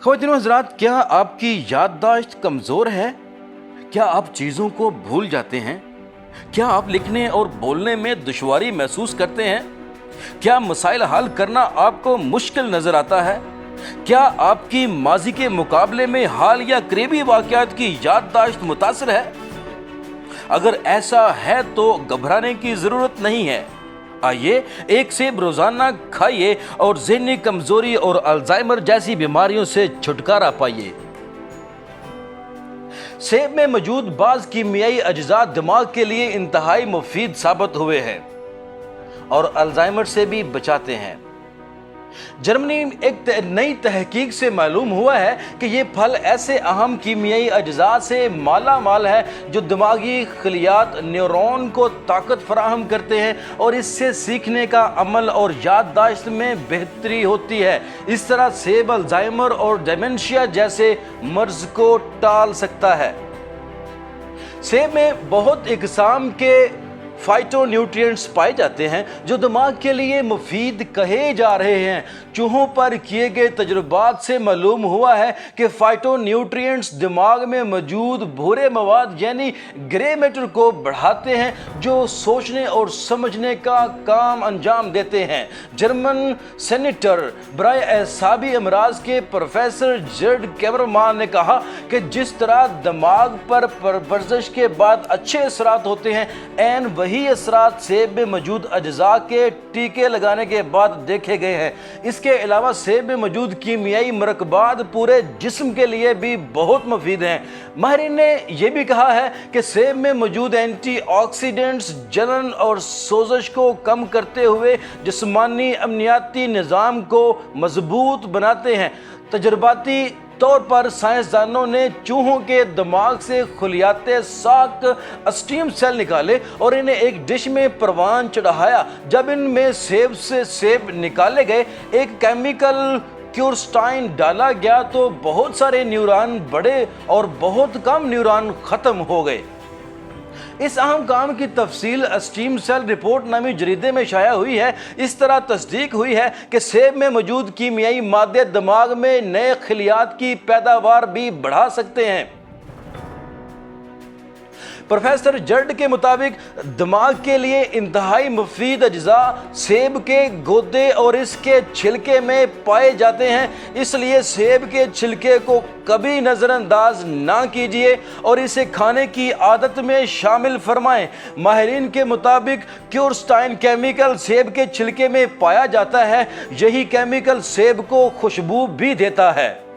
ख़वातीन व हज़रात, क्या आपकी याददाश्त कमज़ोर है? क्या आप चीज़ों को भूल जाते हैं? क्या आप लिखने और बोलने में दुश्वारी महसूस करते हैं? क्या मसाइल हल करना आपको मुश्किल नज़र आता है? क्या आपकी माजी के मुकाबले में हाल या करीबी वाक़यात की याददाश्त मुतासिर है? अगर ऐसा है तो घबराने की ज़रूरत नहीं है। आइए एक सेब रोज़ाना खाइए और ज़हनी कमज़ोरी और अल्जाइमर जैसी बीमारियों से छुटकारा पाइए। सेब में मौजूद बाज़ कीमियाई अज्जा दिमाग के लिए इंतहाई मुफीद साबित हुए हैं और अल्जाइमर से भी बचाते हैं। जर्मनी एक नई तहकीक से मालूम हुआ है कि ये फल ऐसे अहम कीमियाई अज्जा से माला माल है जो दिमागी खलियात न्यूरॉन को ताकत फराहम करते हैं और इससे सीखने का अमल और याददाश्त में बेहतरी होती है। इस तरह सेब अल्जाइमर और डेमेंशिया जैसे मर्ज को टाल सकता है। सेब में बहुत इकसाम के फाइटोन्यूट्रिएंट्स पाए जाते हैं जो दिमाग के लिए मुफीद कहे जा रहे हैं। चूहों पर किए गए तजुर्बात से मालूम हुआ है कि फाइटोन्यूट्रिएंट्स दिमाग में मौजूद भूरे मवाद यानी ग्रे मैटर को बढ़ाते हैं जो सोचने और समझने का काम अंजाम देते हैं। जर्मन सेनेटर बराए एसाबी अमराज के प्रोफेसर जर्ड कैमरमान ने कहा कि जिस तरह दिमाग पर वर्जिश के बाद अच्छे असरात होते हैं, ऐन वही असरात सेब में मौजूद अज्जा के टीके लगाने के बाद देखे गए हैं। इसके अलावा सेब में मौजूद कीमियाई मरकबात पूरे जिस्म के लिए भी बहुत मुफीद हैं। माहिरीन ने यह भी कहा है कि सेब में मौजूद एंटीऑक्सीडेंट्स जलन और सोजश को कम करते हुए जिस्मानी अमनियाती निज़ाम को मजबूत बनाते हैं। तजुर्बाती तौर पर साइंसदानों ने चूहों के दिमाग से खुलियाते साक स्टीम सेल निकाले और इन्हें एक डिश में परवान चढ़ाया। जब इनमें सेब से सेब निकाले गए, एक केमिकल क्यूरस्टाइन डाला गया तो बहुत सारे न्यूरॉन बढ़े और बहुत कम न्यूरॉन खत्म हो गए। इस अहम काम की तफसील स्टीम सेल रिपोर्ट नामी जरीदे में शाया हुई है। इस तरह तस्दीक हुई है कि सेब में मौजूद कीमियाई मादे दिमाग में नए खलियात की पैदावार भी बढ़ा सकते हैं। प्रोफेसर जर्ड के मुताबिक दिमाग के लिए इंतहाई मुफीद अज्जा सेब के गोदे और इसके छिलके में पाए जाते हैं, इसलिए सेब के छिलके को कभी नज़रअंदाज ना कीजिए और इसे खाने की आदत में शामिल फरमाएं। माहिरीन के मुताबिक क्यूरस्टाइन केमिकल सेब के छिलके में पाया जाता है। यही केमिकल सेब को खुशबू भी देता है।